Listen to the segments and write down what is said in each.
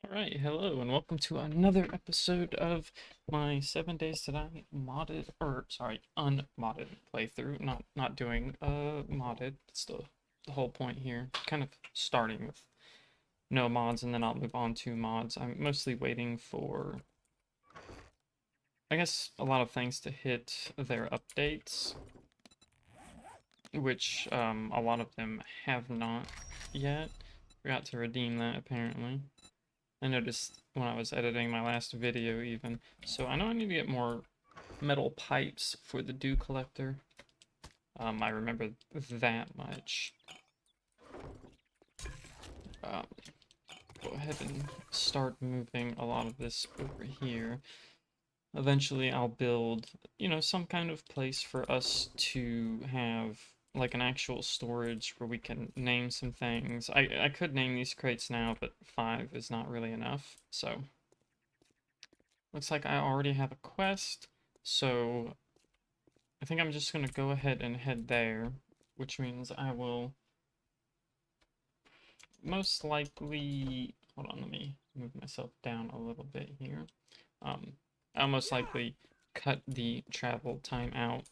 Alright, hello and welcome to another episode of my 7 Days to Die modded, or sorry, unmodded playthrough. Not doing modded. It's the whole point here. Kind of starting with no mods and then I'll move on to mods. I'm mostly waiting for, I guess, a lot of things to hit their updates, which a lot of them have not yet. Forgot to redeem that apparently. I noticed when I was editing my last video even. So I know I need to get more metal pipes for the dew collector. I remember that much. Um, go ahead and start moving a lot of this over here. Eventually I'll build, some kind of place for us to have like an actual storage where we can name some things. I could name these crates now, but 5 is not really enough, so looks like I already have a quest, so I think I'm just gonna go ahead and head there, which means I will most likely, hold on, let me move myself down a little bit here. I'll most likely cut the travel time out,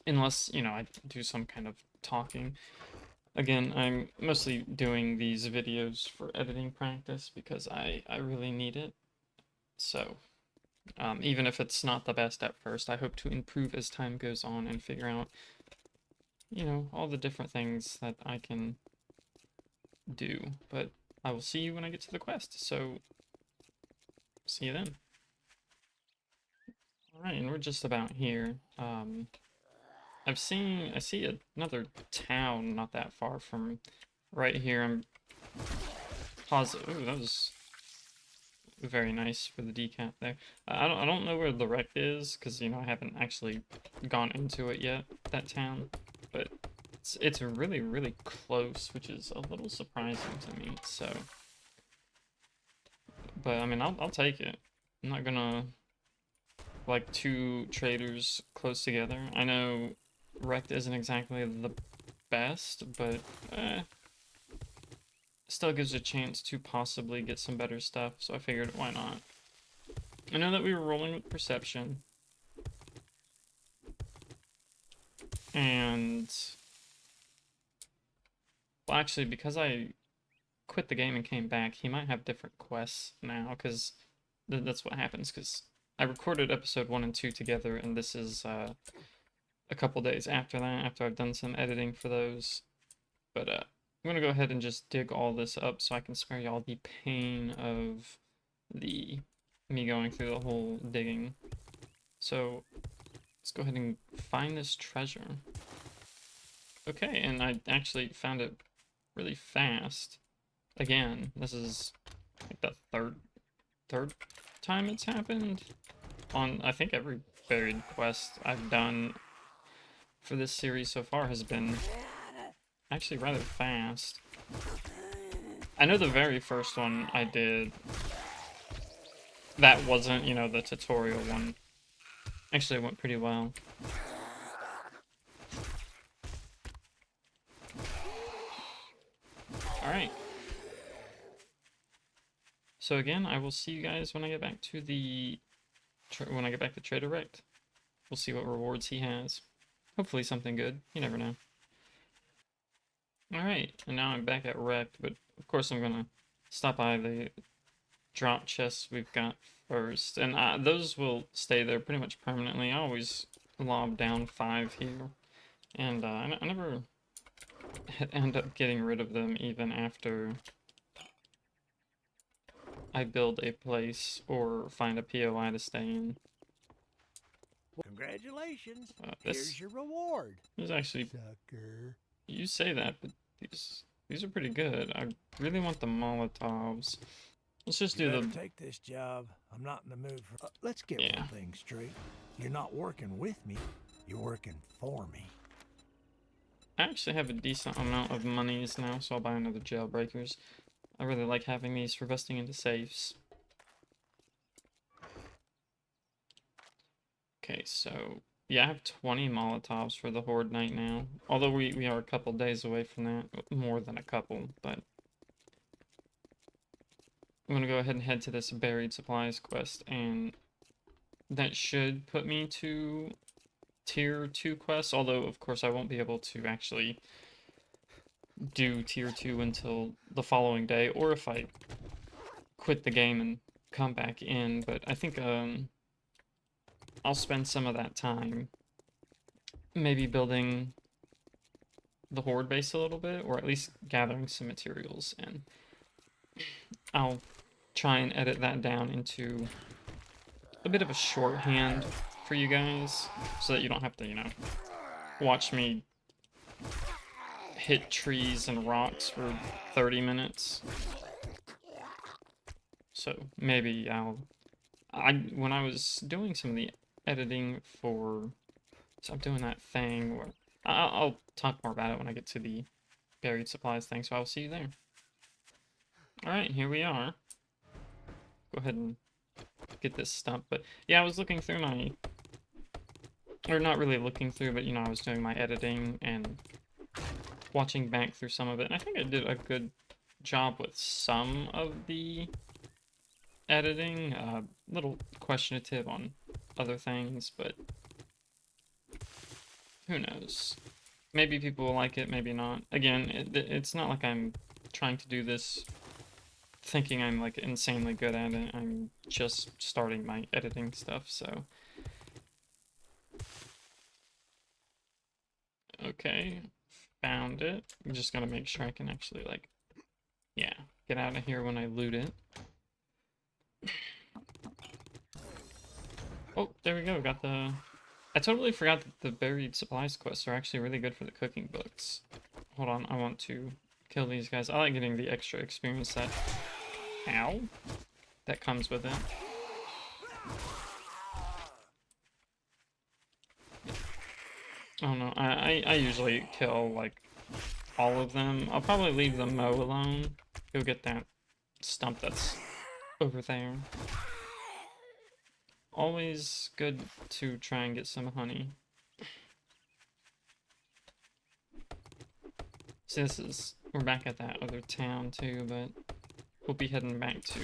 unless, I do some kind of talking. Again, I'm mostly doing these videos for editing practice because I really need it, so even if it's not the best at first, I hope to improve as time goes on and figure out, all the different things that I can do. But I will see you when I get to the quest, so see you then. Alright, and we're just about here. I see another town not that far from right here. I'm positive. Ooh, that was very nice for the decap there. I don't know where the wreck is because I haven't actually gone into it yet. That town, but it's really close, which is a little surprising to me. So, but I mean, I'll take it. I'm not gonna like two traders close together. I know wrecked isn't exactly the best, but still gives a chance to possibly get some better stuff. So I figured, why not? I know that we were rolling with perception. And, well, actually, because I quit the game and came back, he might have different quests now, because that's what happens, because I recorded episode 1 and 2 together, and this is a couple days after that, after I've done some editing for those. But I'm going to go ahead and just dig all this up so I can spare y'all the pain of me going through the whole digging. So let's go ahead and find this treasure. Okay, and I actually found it really fast. Again, this is like the third time it's happened on, I think, every buried quest I've done for this series so far has been actually rather fast. I know the very first one I did, that wasn't, the tutorial one. Actually, it went pretty well. Alright. So again, I will see you guys when I get back to Trader Rect. We'll see what rewards he has. Hopefully something good. You never know. Alright, and now I'm back at Rect, but of course I'm gonna stop by the drop chests we've got first. And those will stay there pretty much permanently. I always lob down 5 here. And I never end up getting rid of them even after I build a place or find a POI to stay in. Congratulations. This Here's your reward. is actually, Sucker. you say that, but these are pretty good. I really want the Molotovs. Let's just You do better the, take this job. I'm not in the mood for. Let's get yeah. one thing straight. You're not working with me. You're working for me. I actually have a decent amount of monies now, so I'll buy another Jailbreakers. I really like having these for busting into safes. Okay, so yeah, I have 20 Molotovs for the Horde Night now. Although we are a couple days away from that, more than a couple, but I'm gonna go ahead and head to this buried supplies quest, and that should put me to tier 2 quests, although of course I won't be able to actually do tier 2 until the following day, or if I quit the game and come back in. But I think I'll spend some of that time maybe building the horde base a little bit, or at least gathering some materials, and I'll try and edit that down into a bit of a shorthand for you guys, so that you don't have to, you know, watch me hit trees and rocks for 30 minutes. So maybe when I was doing some of the editing for, so I'm doing that thing where I'll talk more about it when I get to the buried supplies thing, so I'll see you there. Alright, here we are. Go ahead and get this stump. But yeah, I was looking through my, or not really looking through, but you know, I was doing my editing and watching back through some of it, and I think I did a good job with some of the editing. Little questionative on other things, but who knows? Maybe people will like it, maybe not. Again, it's not like I'm trying to do this thinking I'm like insanely good at it. I'm just starting my editing stuff, so. Okay, found it. I'm just gonna make sure I can actually, like, yeah, get out of here when I loot it. Oh, there we go, got the... I totally forgot that the buried supplies quests are actually really good for the cooking books. Hold on, I want to kill these guys. I like getting the extra experience that... Ow? That comes with it. Oh no, I usually kill, like, all of them. I'll probably leave the Mo alone. Go get that stump that's over there. Always good to try and get some honey. So we're back at that other town too, but we'll be heading back to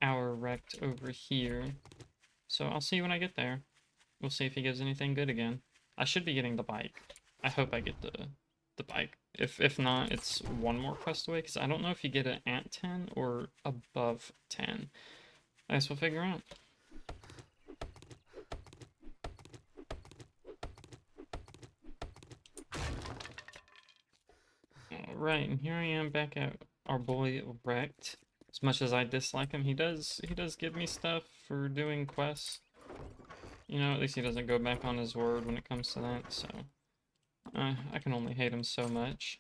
our wrecked over here. So I'll see you when I get there. We'll see if he gives anything good again. I should be getting the bike. I hope I get the bike. If not, it's one more quest away, because I don't know if you get it at 10 or above 10. I guess we'll figure out. Alright, and here I am back at our boy Wrecked. As much as I dislike him, he does give me stuff for doing quests. You know, at least he doesn't go back on his word when it comes to that, so... I can only hate him so much.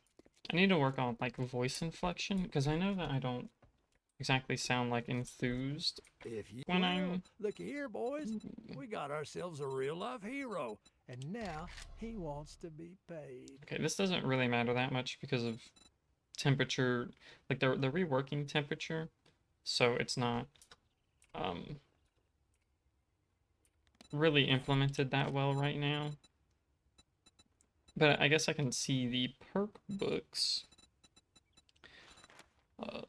I need to work on, like, voice inflection, because I know that I don't exactly sound, like, enthused If you when will, I'm... look here, boys. We got ourselves a real-life hero, and now he wants to be paid. Okay, this doesn't really matter that much because of temperature. Like, they're reworking temperature, so it's not really implemented that well right now. But I guess I can see the perk books.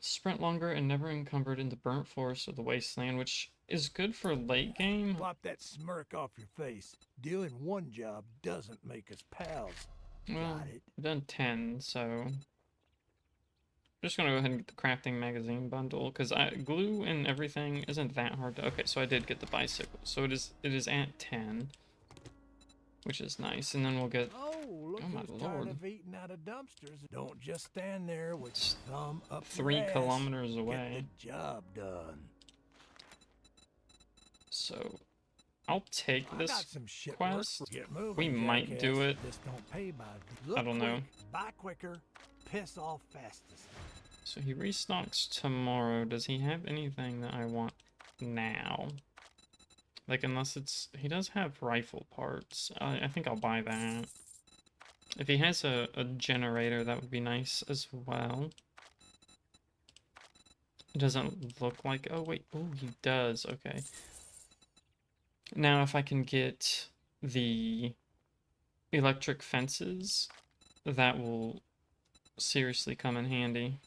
Sprint longer and never encumbered in the burnt forest of the wasteland, which is good for late game. Wipe that smirk off your face. Doing one job doesn't make us pals. Well, Got it? I've done 10, so I'm just gonna go ahead and get the crafting magazine bundle, because glue and everything isn't that hard to... Okay, so I did get the bicycle, so it is at 10, which is nice, and then we'll get... Look Oh my who's tired lord. of eating out of dumpsters. Don't just stand there with your thumb up 3 your ass. kilometers away. Get the job done. So I'll take I this got some shit quest. work. Get moving, We might jackass. do it. This don't pay by. Look I don't know. quick, buy quicker, piss off fastest. So he restocks tomorrow. Does he have anything that I want now? Like, unless it's... He does have rifle parts. I think I'll buy that. If he has a generator, that would be nice as well. It doesn't look like... Oh, wait. Oh, he does. Okay. Now, if I can get the electric fences, that will seriously come in handy.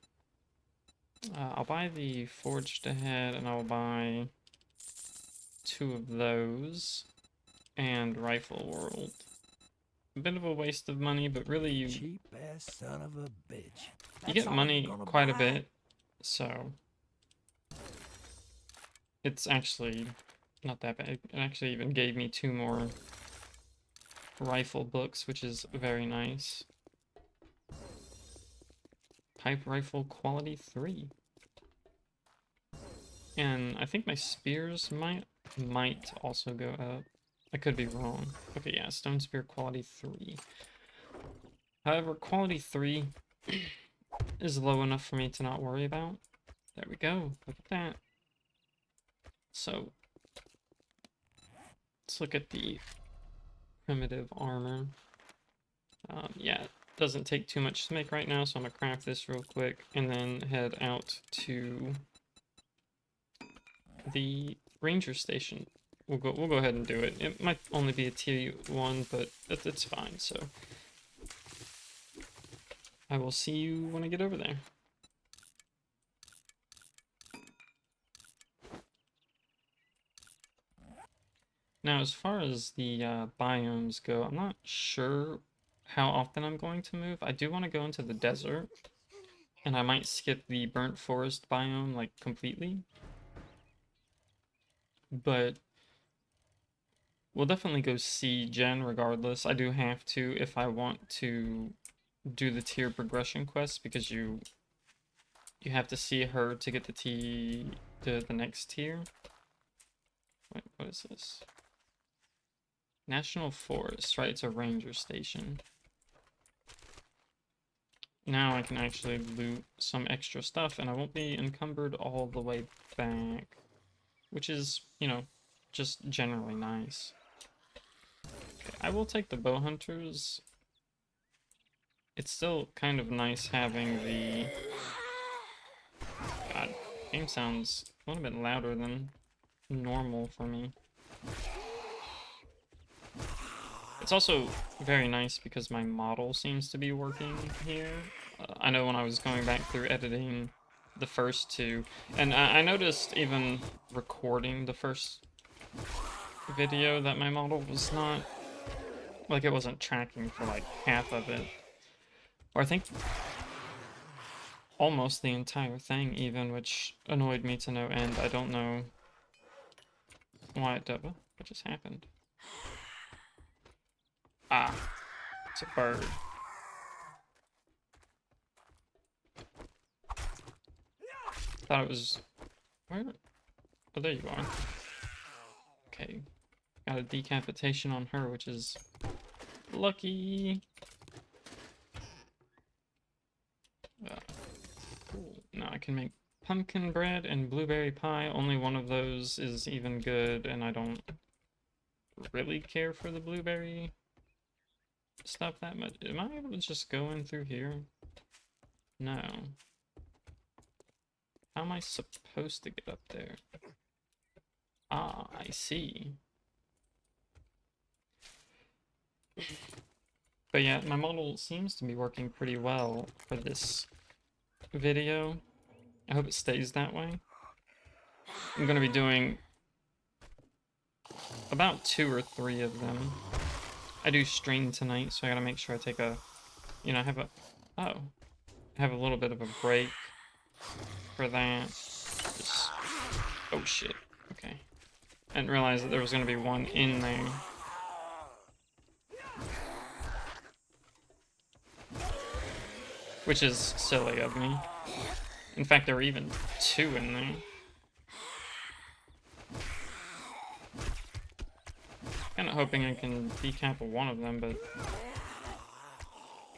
I'll buy the Forged Ahead, and I'll buy 2 of those, and Rifle World. A bit of a waste of money, but really Cheap ass son of a bitch. you That's get all money you're gonna quite a buy? bit, so it's actually not that bad. It actually even gave me 2 more rifle books, which is very nice. Pipe Rifle Quality 3. And I think my spears might also go up. I could be wrong. Okay, yeah, Stone Spear Quality 3. However, Quality 3 is low enough for me to not worry about. There we go. Look at that. So, let's look at the primitive armor. Yeah, it doesn't take too much to make right now, so I'm gonna craft this real quick and then head out to the ranger station. We'll go ahead and do it. It might only be a tier 1, but it's fine. So I will see you when I get over there. Now, as far as the biomes go, I'm not sure how often I'm going to move. I do want to go into the desert, and I might skip the burnt forest biome like completely. But we'll definitely go see Jen regardless. I do have to if I want to do the tier progression quest, because you have to see her to get the next tier. Wait, what is this? National Forest, right? It's a ranger station. Now I can actually loot some extra stuff, and I won't be encumbered all the way back, which is, you know, just generally nice. Okay, I will take the bow hunters. It's still kind of nice having the... God, game sounds a little bit louder than normal for me. It's also very nice because my model seems to be working here. I know when I was going back through editing the first 2, and I noticed even recording the first video that my model was not, like, it wasn't tracking for like half of it. Or I think almost the entire thing even, which annoyed me to no end. I don't know why it did. What just happened? Ah, it's a bird. Thought it was... Where? Oh, there you are. Okay. Got a decapitation on her, which is lucky. Cool. Now I can make pumpkin bread and blueberry pie. Only one of those is even good, and I don't really care for the blueberry stuff that much. Am I able to just go in through here? No. How am I supposed to get up there? Ah, I see. But yeah, my model seems to be working pretty well for this video. I hope it stays that way. I'm gonna be doing about 2 or 3 of them. I do stream tonight, so I gotta make sure I take a, you know, have a little bit of a break for that. Just, oh shit, okay. I didn't realize that there was gonna be one in there. Which is silly of me. In fact, there were even 2 in there. Kinda hoping I can decap one of them, but...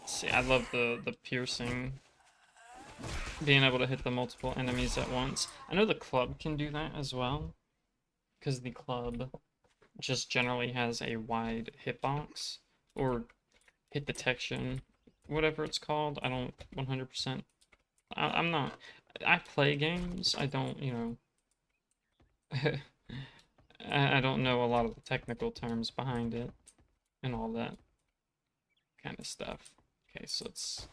See, I love the piercing. Being able to hit the multiple enemies at once. I know the club can do that as well, because the club just generally has a wide hitbox, or hit detection, whatever it's called. I don't 100%. I'm not. I play games. I don't, you know. I don't know a lot of the technical terms behind it and all that kind of stuff. Okay, so let's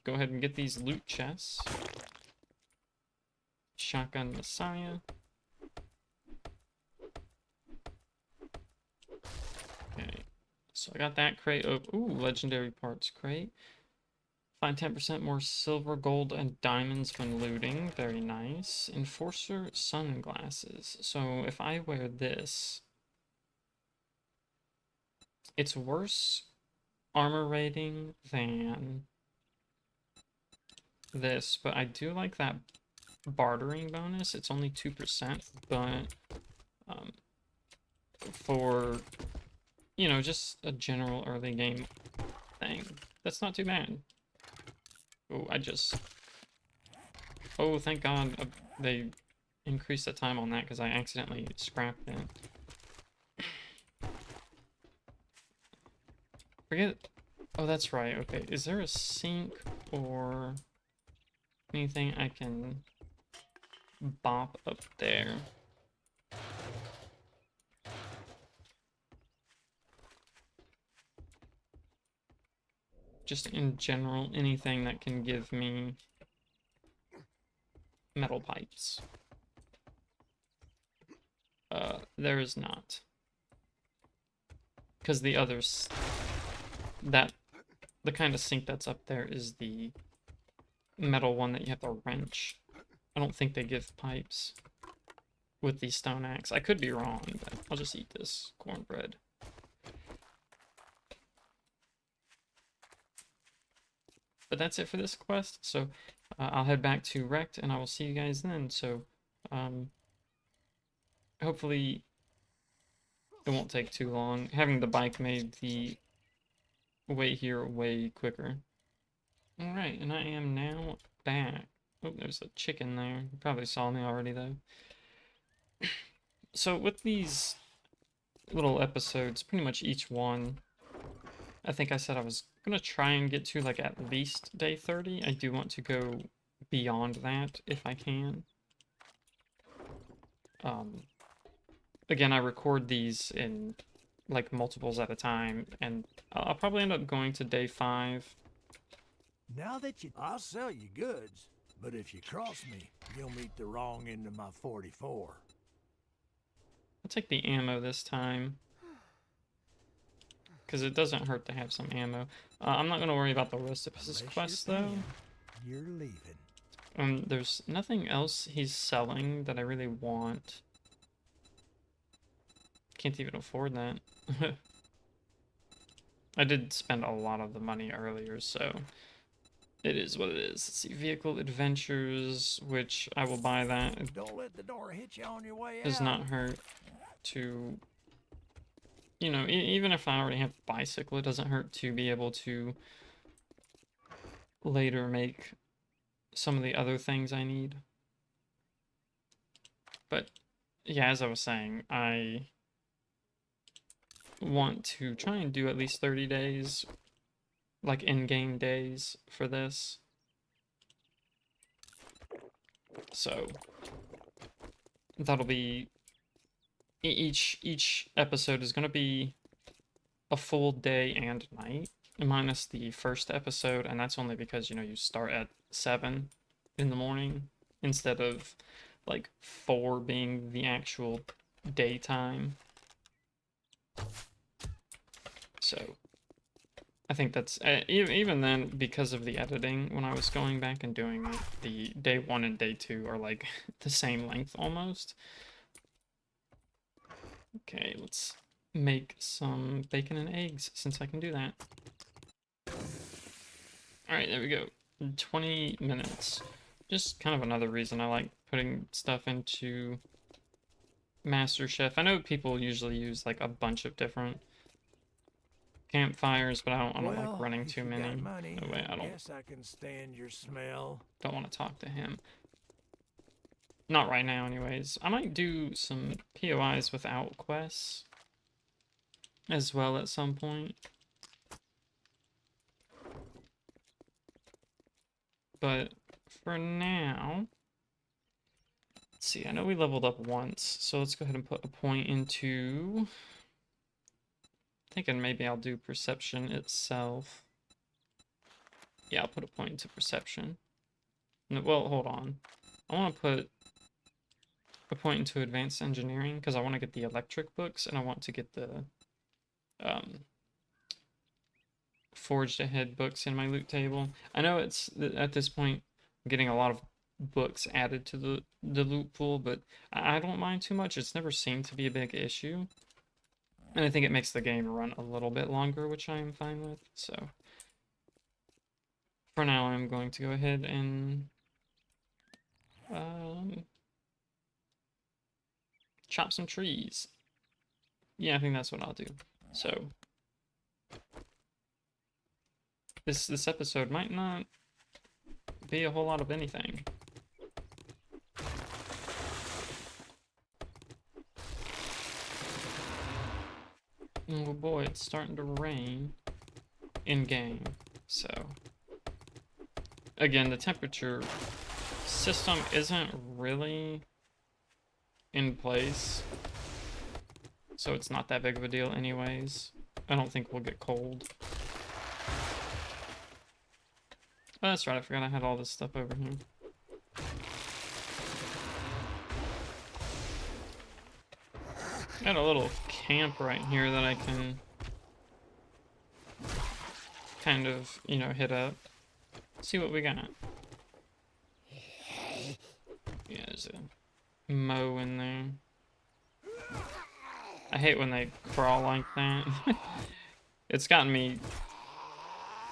go ahead and get these loot chests. Shotgun Messiah. Okay, so I got that crate of, ooh, legendary parts crate. Find 10% more silver, gold, and diamonds when looting. Very nice. Enforcer sunglasses. So if I wear this, it's worse armor rating than this, but I do like that bartering bonus. It's only 2%, but for, you know, just a general early game thing, that's not too bad. Oh, oh, thank God they increased the time on that because I accidentally scrapped it. Forget. Oh, that's right. Okay, is there a sink or anything I can bop up there? Just in general, anything that can give me metal pipes. There is not. Because the others, the kind of sink that's up there is the metal one that you have to wrench. I don't think they give pipes with the stone axe. I could be wrong, but I'll just eat this cornbread. But that's it for this quest, so I'll head back to Wrecked, and I will see you guys then. So, hopefully it won't take too long. Having the bike made the way here way quicker. Alright, and I am now back. Oh, there's a chicken there. You probably saw me already, though. So, with these little episodes, pretty much each one, I think I said I was gonna try and get to, like, at least day 30. I do want to go beyond that, if I can. Again, I record these in, like, multiples at a time, and I'll probably end up going to day 5. Now that I'll sell you goods, but if you cross me, you'll meet the wrong end of my 44. I'll take the ammo this time, because it doesn't hurt to have some ammo. I'm not going to worry about the rest of his quests, though. You're leaving. There's nothing else he's selling that I really want. Can't even afford that. I did spend a lot of the money earlier, so it is what it is. Let's see, vehicle adventures, which I will buy that. Don't let the door hit you on your way out. Does not hurt to, you know, even if I already have the bicycle, it doesn't hurt to be able to later make some of the other things I need. But yeah, as I was saying, I want to try and do at least 30 days, like in-game days for this. So that'll be each episode is going to be a full day and night, minus the first episode, and that's only because, you know, you start at 7 in the morning instead of like 4 being the actual daytime. So I think that's even then, because of the editing, when I was going back and doing it, the day 1 and day 2 are like the same length almost. Okay, let's make some bacon and eggs since I can do that. Alright, there we go. 20 minutes. Just kind of another reason I like putting stuff into Master Chef. I know people usually use like a bunch of different campfires, but I don't like running too many. No way, I don't. Guess I can stand your smell. Don't want to talk to him. Not right now, anyways. I might do some POIs without quests as well at some point. But for now, let's see. I know we leveled up once, so let's go ahead and put a point into. Thinking maybe I'll do perception itself. Yeah, I'll put a point into perception. No, well, hold on. I want to put a point into advanced engineering because I want to get the electric books and I want to get the um, forged ahead books in my loot table. I know it's at this point getting a lot of books added to the loot pool, but I don't mind too much. It's never seemed to be a big issue. And I think it makes the game run a little bit longer, which I am fine with. So for now, I'm going to go ahead and um, chop some trees. Yeah, I think that's what I'll do. So this episode might not be a whole lot of anything. Oh boy, it's starting to rain in game. So again, the temperature system isn't really in place, so it's not that big of a deal anyways. I don't think we'll get cold. Oh, that's right, I forgot I had all this stuff over here. Got a little camp right here that I can kind of, you know, hit up. See what we got. Yeah, there's a mow in there. I hate when they crawl like that. It's gotten me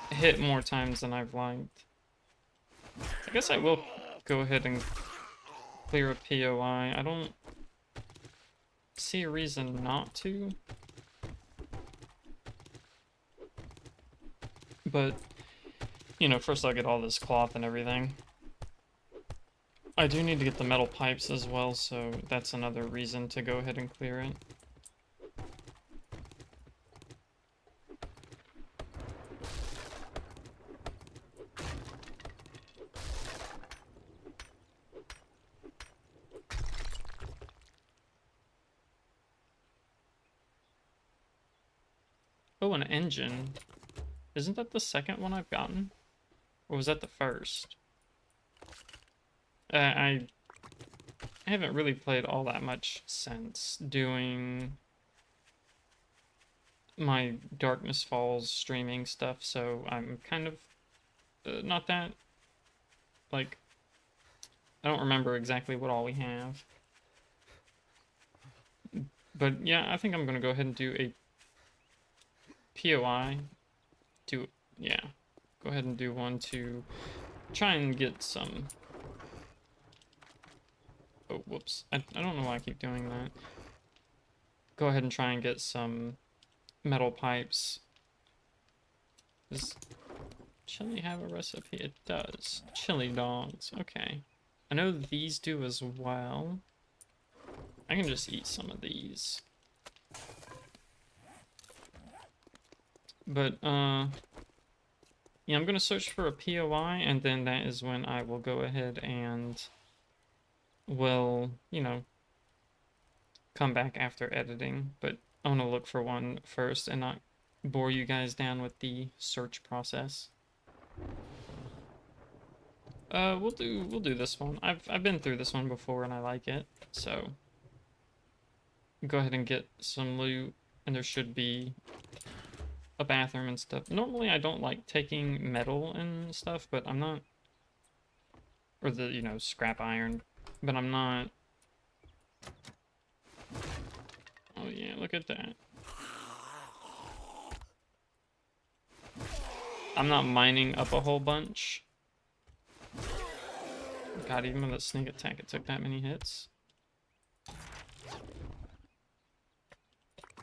hit more times than I've liked. I guess I will go ahead and clear a POI. I don't see a reason not to. But, you know, first I'll get all this cloth and everything. I do need to get the metal pipes as well, so that's another reason to go ahead and clear it. Oh, an engine. Isn't that the second one I've gotten? Or was that the first? I haven't really played all that much since doing my Darkness Falls streaming stuff, so I'm kind of not that, like, I don't remember exactly what all we have. But yeah, I think I'm gonna go ahead and do a POI. Yeah, go ahead and do one to try and get some. Oh, whoops. I don't know why I keep doing that. Go ahead and try and get some metal pipes. Does chili have a recipe? It does. Chili dogs. Okay. I know these do as well. I can just eat some of these. But, yeah, I'm gonna search for a POI, and then that is when I will go ahead and will, you know, come back after editing. But I want to look for one first and not bore you guys down with the search process. We'll do this one. I've been through this one before and I like it. So go ahead and get some loot, and there should be a bathroom and stuff. Normally I don't like taking metal and stuff, but I'm not, or the, you know, scrap iron, but I'm not. Oh yeah, look at that. I'm not mining up a whole bunch. God, even with a sneak attack, it took that many hits.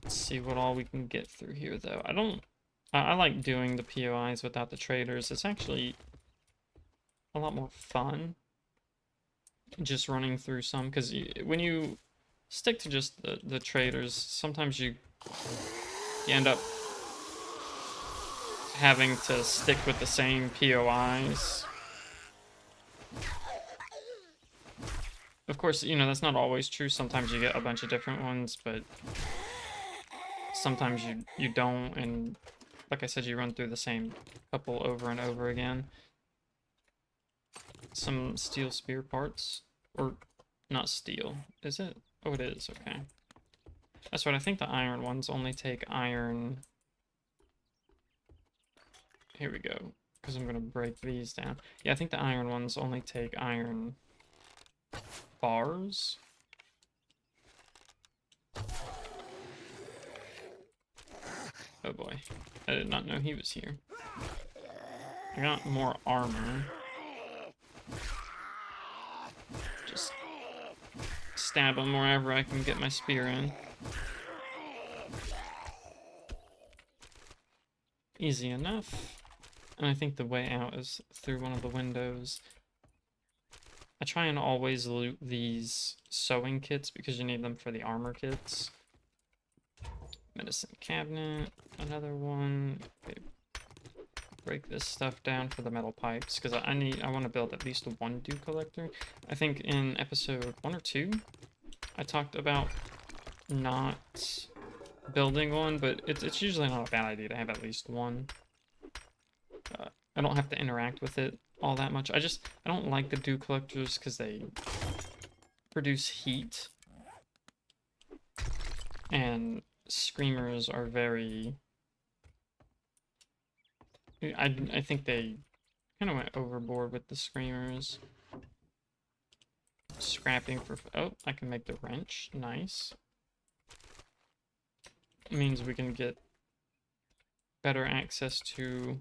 Let's see what all we can get through here, though. I like doing the POIs without the traders. It's actually a lot more fun just running through some, because when you stick to just the traders, sometimes you end up having to stick with the same POIs. Of course, you know, that's not always true. Sometimes you get a bunch of different ones, but sometimes you don't, and like I said, you run through the same couple over and over again. Some steel spear parts, or Not steel. Is it? Oh, it is. Okay. That's right. I think the iron ones only take iron. Here we go. Because I'm going to break these down. Yeah, I think the iron ones only take iron bars. Oh boy. I did not know he was here. I got more armor. Just stab him wherever I can get my spear in. Easy enough. And I think the way out is through one of the windows. I try and always loot these sewing kits because you need them for the armor kits. Medicine cabinet, another one. Okay. Break this stuff down for the metal pipes because I want to build at least one dew collector. I think in episode 1 or 2 I talked about not building one, but it's usually not a bad idea to have at least one. I don't have to interact with it all that much. I don't like the dew collectors because they produce heat, and screamers are very. I think they kind of went overboard with the screamers. Scrapping for. Oh, I can make the wrench. Nice. It means we can get better access to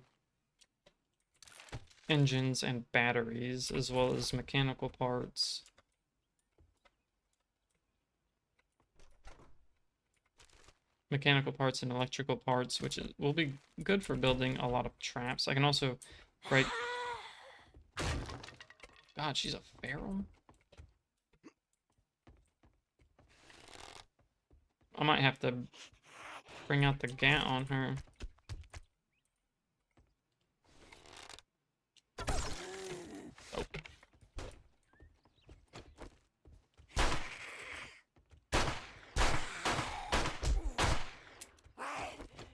engines and batteries, as well as mechanical parts. Mechanical parts and electrical parts, which will be good for building a lot of traps. I can also break... God, she's a feral? I might have to bring out the gat on her. Oh.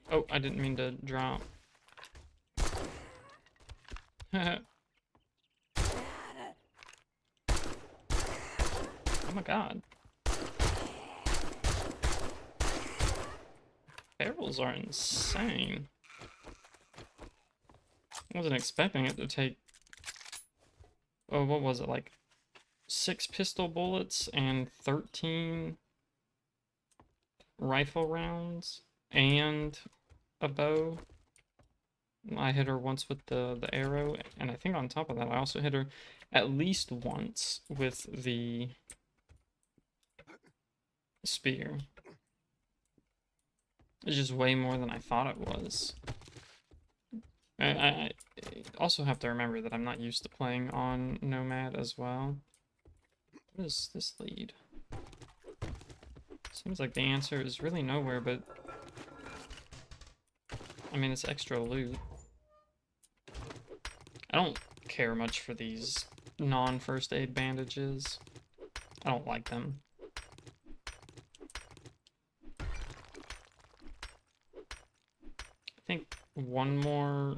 Oh, I didn't mean to drop. Oh my god. Ferals are insane. I wasn't expecting it to take... Oh, what was it, like 6 pistol bullets and 13 rifle rounds and a bow. I hit her once with the arrow, and I think on top of that I also hit her at least once with the spear. It's just way more than I thought it was. I also have to remember that I'm not used to playing on Nomad as well. What does this lead? Seems like the answer is really nowhere, but... I mean, it's extra loot. I don't care much for these non-first aid bandages. I don't like them. I think one more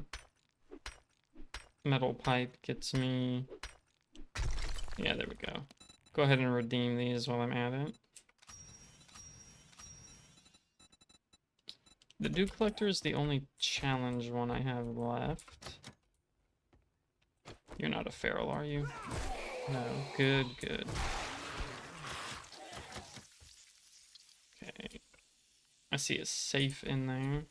metal pipe gets me... Yeah, there we go. Go ahead and redeem these while I'm at it. The dew collector is the only challenge one I have left. You're not a feral, are you? No. Good, good. Okay. I see a safe in there.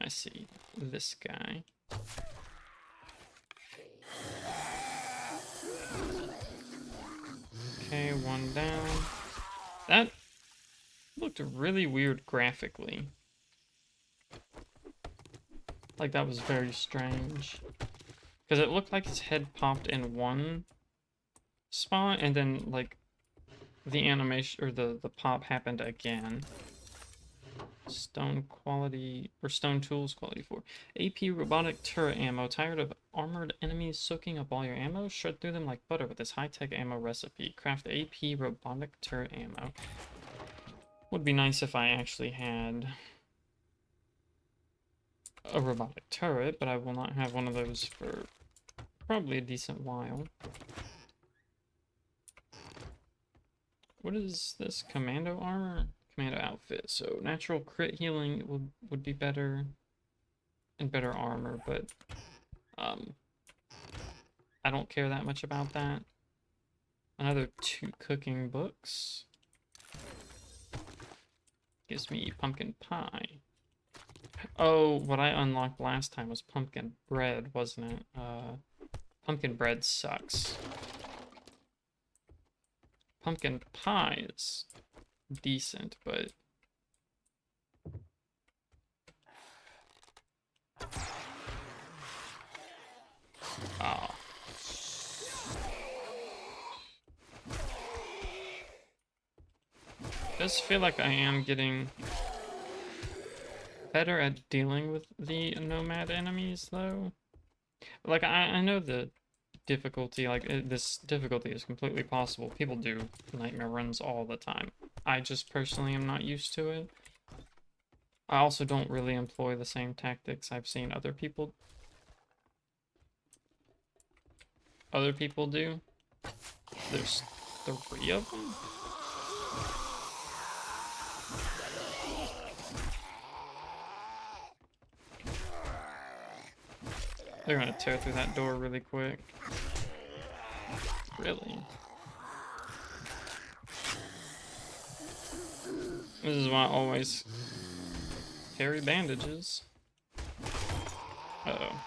I see this guy. Okay, one down. That looked really weird graphically. Like, that was very strange. Because it looked like his head popped in one spot, and then, like, the animation, or the pop happened again. Stone quality, or stone tools quality 4. AP robotic turret ammo. Tired of armored enemies soaking up all your ammo? Shred through them like butter with this high-tech ammo recipe. Craft AP robotic turret ammo. Would be nice if I actually had a robotic turret, but I will not have one of those for probably a decent while. What is this? Commando armor? Commando outfit. So natural crit healing would be better and better armor, but um I don't care that much about that. Another 2 cooking books. Gives me pumpkin pie. Oh, what I unlocked last time was pumpkin bread, wasn't it? Pumpkin bread sucks. Pumpkin pie is decent, but oh. It does feel like I am getting better at dealing with the Nomad enemies, though. Like, I know the difficulty, like, this difficulty is completely possible. People do nightmare runs all the time. I just personally am not used to it. I also don't really employ the same tactics I've seen other people do. There's 3 of them? They're gonna tear through that door really quick. Really? This is why I always carry bandages. Uh-oh.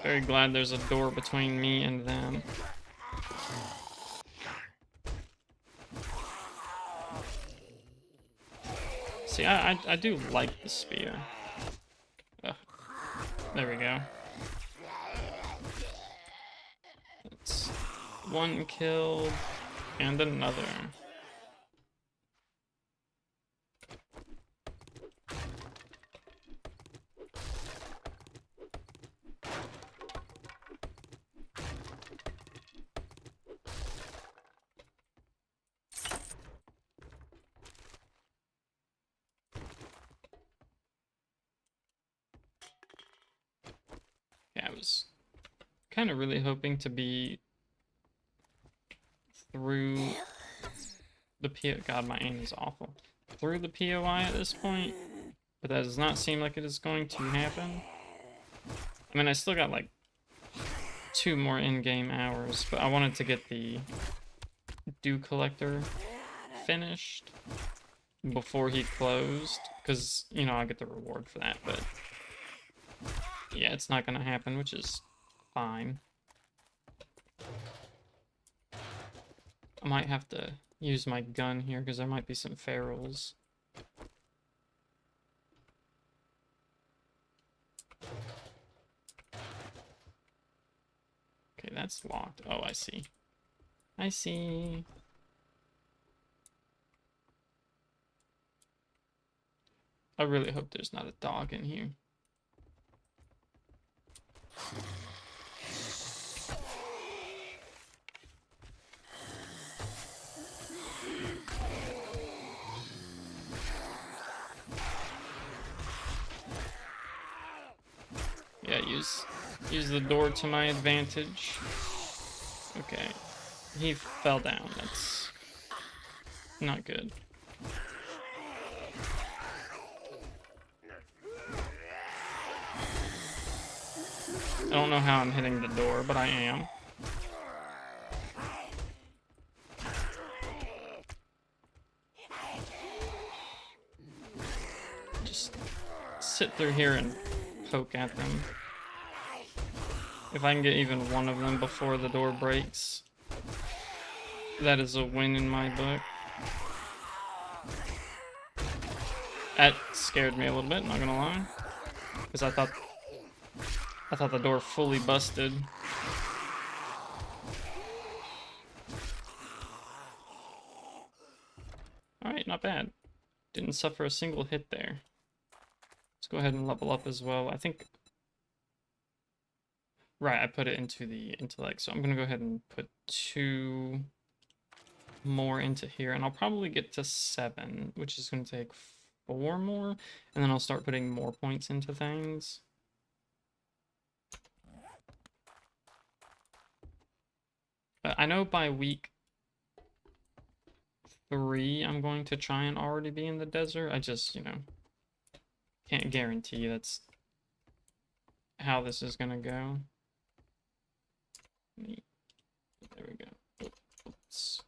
Very glad there's a door between me and them. See, I do like the spear. Ugh. There we go. That's 1 killed and another. Yeah, I was kind of really hoping to be through the God, my aim is awful. Through the POI at this point, but that does not seem like it is going to happen. I mean, I still got like 2 more in-game hours, but I wanted to get the Dew Collector finished before he closed, because, you know, I get the reward for that, but yeah, it's not gonna happen, which is fine. I might have to use my gun here, because there might be some ferals. Okay, that's locked. Oh, I see. I see. I really hope there's not a dog in here. Yeah, use the door to my advantage. Okay. He fell down. That's not good. I don't know how I'm hitting the door, but I am. Just sit through here and poke at them. If I can get even one of them before the door breaks, that is a win in my book. That scared me a little bit, not gonna lie. Because I thought the door fully busted. Alright, not bad. Didn't suffer a single hit there. Let's go ahead and level up as well. I think... Right, I put it into the intellect, so I'm gonna go ahead and put 2 more into here, and I'll probably get to 7, which is gonna take 4 more, and then I'll start putting more points into things. I know by week 3, I'm going to try and already be in the desert. I just, you know, can't guarantee that's how this is gonna go. There we go. Oops.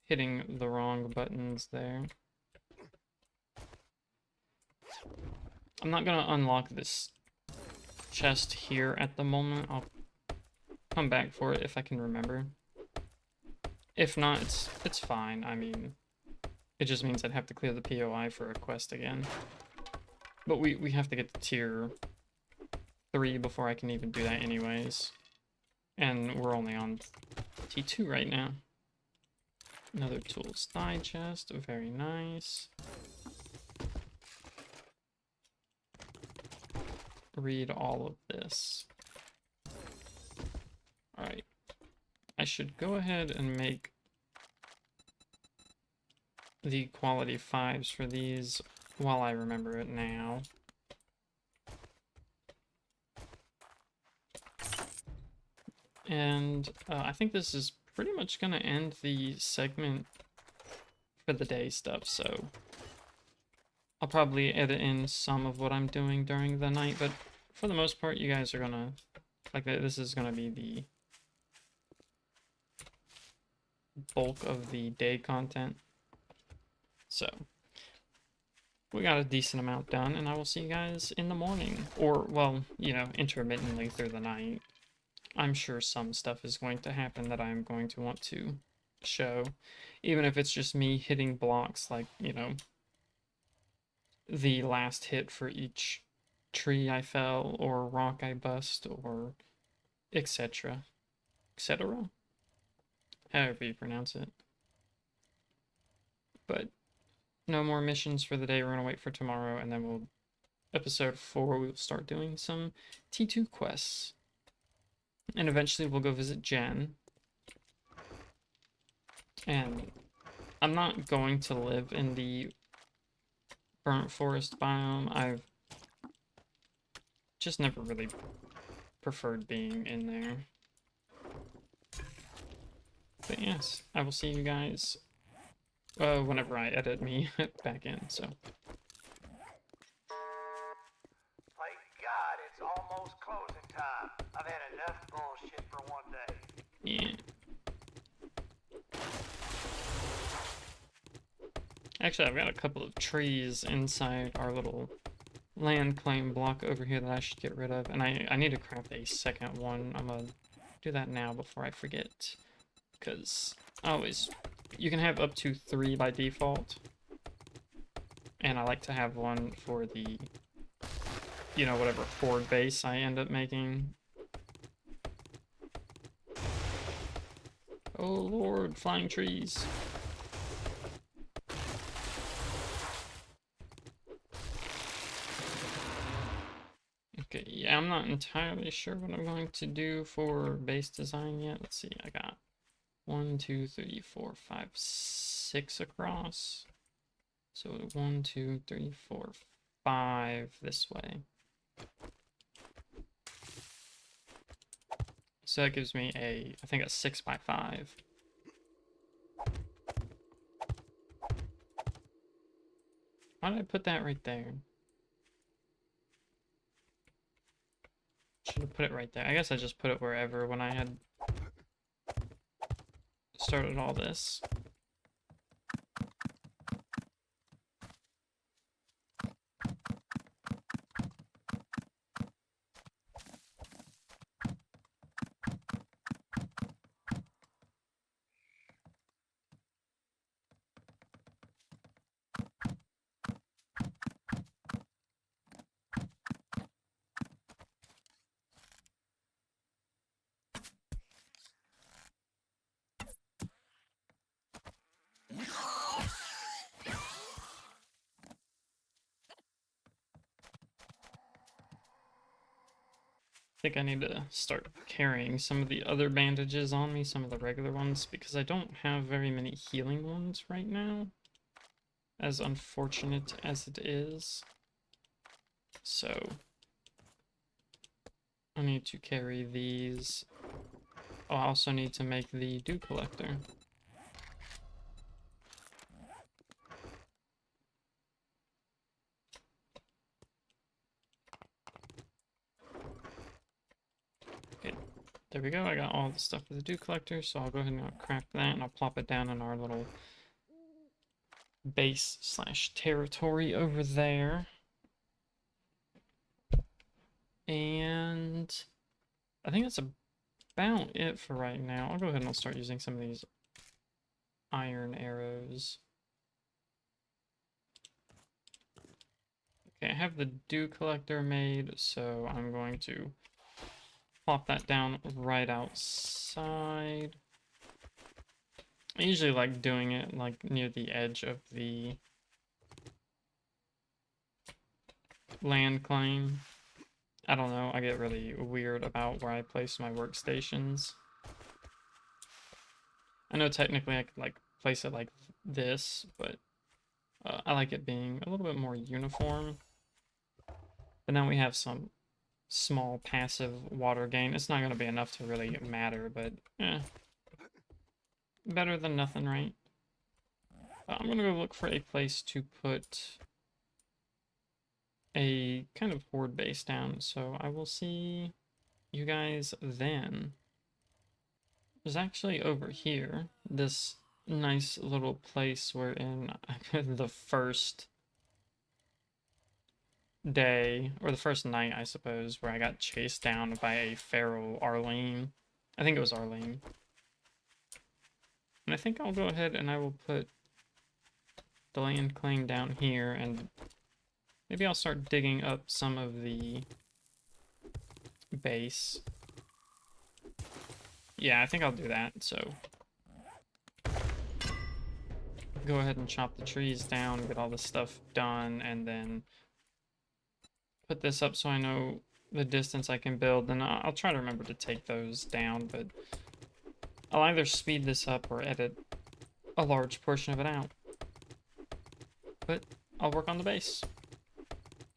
Hitting the wrong buttons there. I'm not gonna unlock this chest here at the moment. I'll come back for it if I can remember. If not, it's fine. I mean, it just means I'd have to clear the POI for a quest again. But we have to get to tier 3 before I can even do that anyways. And we're only on T2 right now. Another tools thigh chest, very nice. Read all of this. Alright. I should go ahead and make the quality 5s for these while I remember it now. And I think this is pretty much going to end the segment for the day stuff, so I'll probably edit in some of what I'm doing during the night, but for the most part, you guys are going to, like, this is going to be the bulk of the day content. So, we got a decent amount done, and I will see you guys in the morning, or, well, you know, intermittently through the night. I'm sure some stuff is going to happen that I'm going to want to show, even if it's just me hitting blocks, like, you know, the last hit for each tree I fell, or rock I bust, or etc. etc. However you pronounce it. But no more missions for the day. We're gonna wait for tomorrow, and then episode 4, we'll start doing some T2 quests. And eventually we'll go visit Jen. And I'm not going to live in the burnt forest biome. I've just never really preferred being in there. But yes, I will see you guys whenever I edit me back in, so. Thank God it's almost closing time. I've had enough bullshit for one day. Yeah. Actually, I've got a couple of trees inside our little land claim block over here that I should get rid of, and I need to craft a second one. I'm gonna do that now before I forget, because you can have up to 3 by default, and I like to have one for the, you know, whatever horde base I end up making. Oh lord, flying trees. Okay, yeah, I'm not entirely sure what I'm going to do for base design yet. Let's see, I got 1, 2, 3, 4, 5, 6 across. So 1, 2, 3, 4, 5 this way. So that gives me I think a 6 by 5. Why did I put that right there? Should have put it right there. I guess I just put it wherever when I had started all this. I think I need to start carrying some of the other bandages on me, some of the regular ones, because I don't have very many healing ones right now, as unfortunate as it is. So I need to carry these. Oh, I also need to make the dew collector. There we go. I got all the stuff for the dew collector, so I'll go ahead and I'll craft that, and I'll plop it down in our little base slash territory over there. And I think that's about it for right now. I'll go ahead and I'll start using some of these iron arrows. Okay, I have the dew collector made, so I'm going to plop that down right outside. I usually like doing it like near the edge of the land claim. I don't know, I get really weird about where I place my workstations. I know technically I could like place it like this, but I like it being a little bit more uniform. But now we have some small passive water gain. It's not going to be enough to really matter, but better than nothing, right? I'm going to go look for a place to put a kind of horde base down, so I will see you guys then. There's actually over here this nice little place we're in the first day, or the first night, I suppose, where I got chased down by a feral Arlene. I think it was Arlene. And I think I'll go ahead and I will put the land claim down here, and maybe I'll start digging up some of the base. Yeah, I think I'll do that, so go ahead and chop the trees down, get all this stuff done, and then put this up so I know the distance I can build, and I'll try to remember to take those down, but I'll either speed this up or edit a large portion of it out. But I'll work on the base.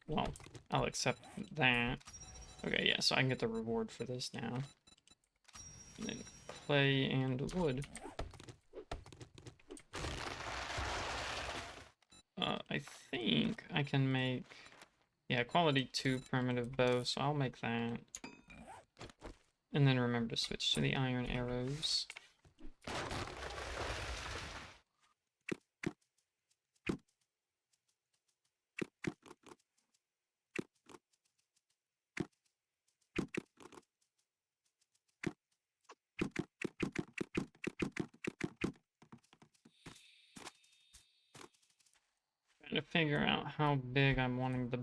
Well, I'll accept that. Okay, yeah, so I can get the reward for this now. And then clay and wood. I think I can make, yeah, quality 2 primitive bow, so I'll make that. And then remember to switch to the iron arrows. Trying to figure out how big I'm wanting the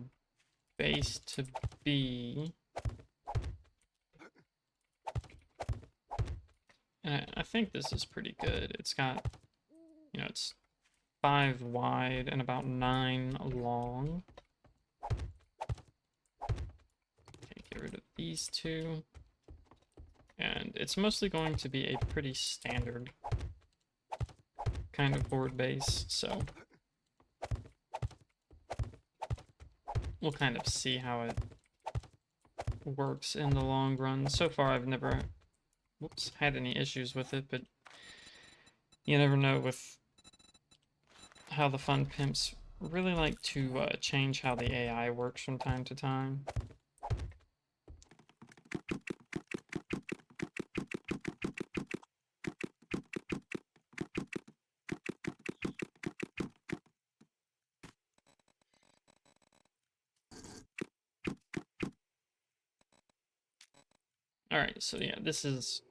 base to be. And I think this is pretty good. It's got, you know, it's 5 wide and about 9 long. Okay, get rid of these two. And it's mostly going to be a pretty standard kind of board base, so we'll kind of see how it works in the long run. So far, I've never had any issues with it, but you never know with how the fun pimps really like to change how the AI works from time to time. Alright, so yeah, this is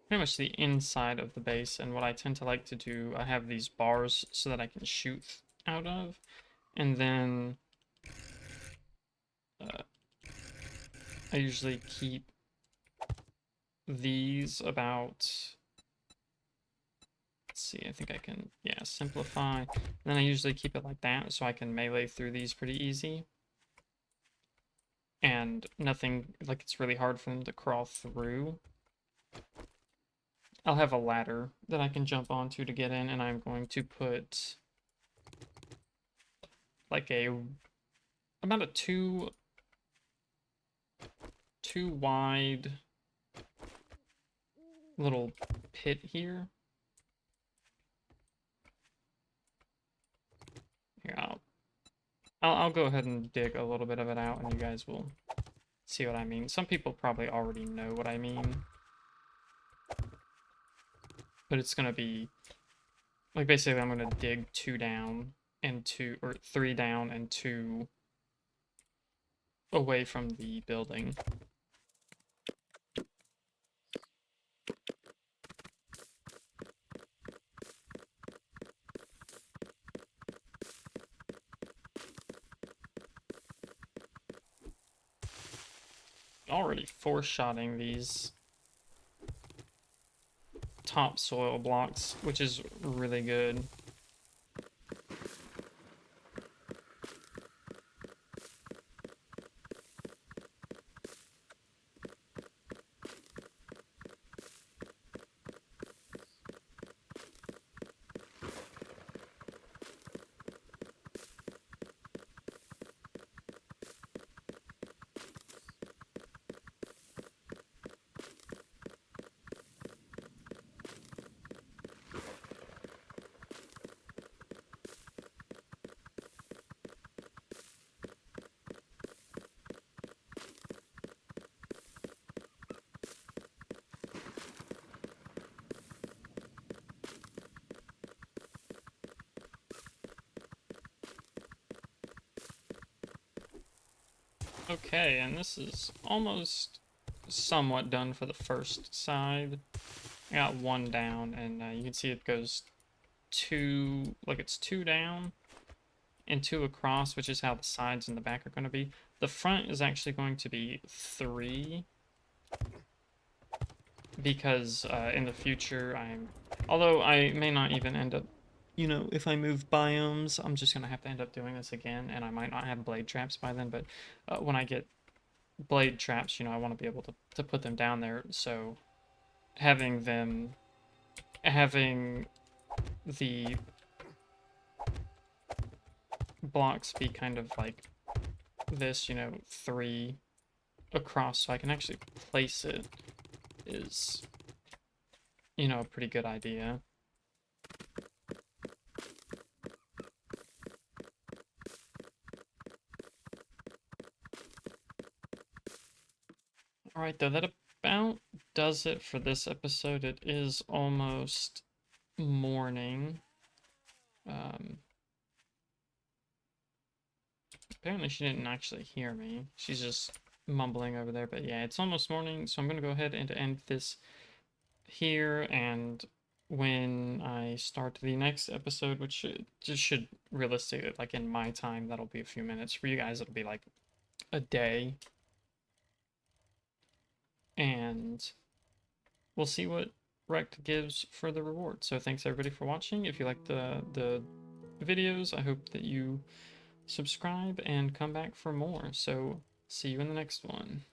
pretty much the inside of the base, and what I tend to like to do, I have these bars so that I can shoot out of, and then I usually keep these about, let's see, I think I can, yeah, simplify, and then I usually keep it like that so I can melee through these pretty easy. And nothing, like it's really hard for them to crawl through. I'll have a ladder that I can jump onto to get in, and I'm going to put like about a two wide little pit here. Here, I'll go ahead and dig a little bit of it out, and you guys will see what I mean. Some people probably already know what I mean. but it's gonna be like basically I'm gonna dig 2 down and 2 or 3 down and 2 away from the building. Already foreshotting these topsoil blocks, which is really good. Okay, and this is almost somewhat done for the first side. I got 1 down, and you can see it goes 2, like it's 2 down and 2 across, which is how the sides and the back are going to be. The front is actually going to be 3, because in the future although I may not even end up, if I move biomes, I'm just going to have to end up doing this again, and I might not have blade traps by then, but when I get blade traps, I want to be able to put them down there, so having the blocks be kind of like this, 3 across, so I can actually place it is, a pretty good idea. Alright, though, that about does it for this episode. It is almost morning. Apparently she didn't actually hear me. She's just mumbling over there, but yeah, it's almost morning, so I'm gonna go ahead and end this here, and when I start the next episode, which should realistically, like in my time, that'll be a few minutes. For you guys, it'll be like a day. And we'll see what Rect gives for the reward. So thanks everybody for watching. If you like the videos, I hope that you subscribe and come back for more. So see you in the next one.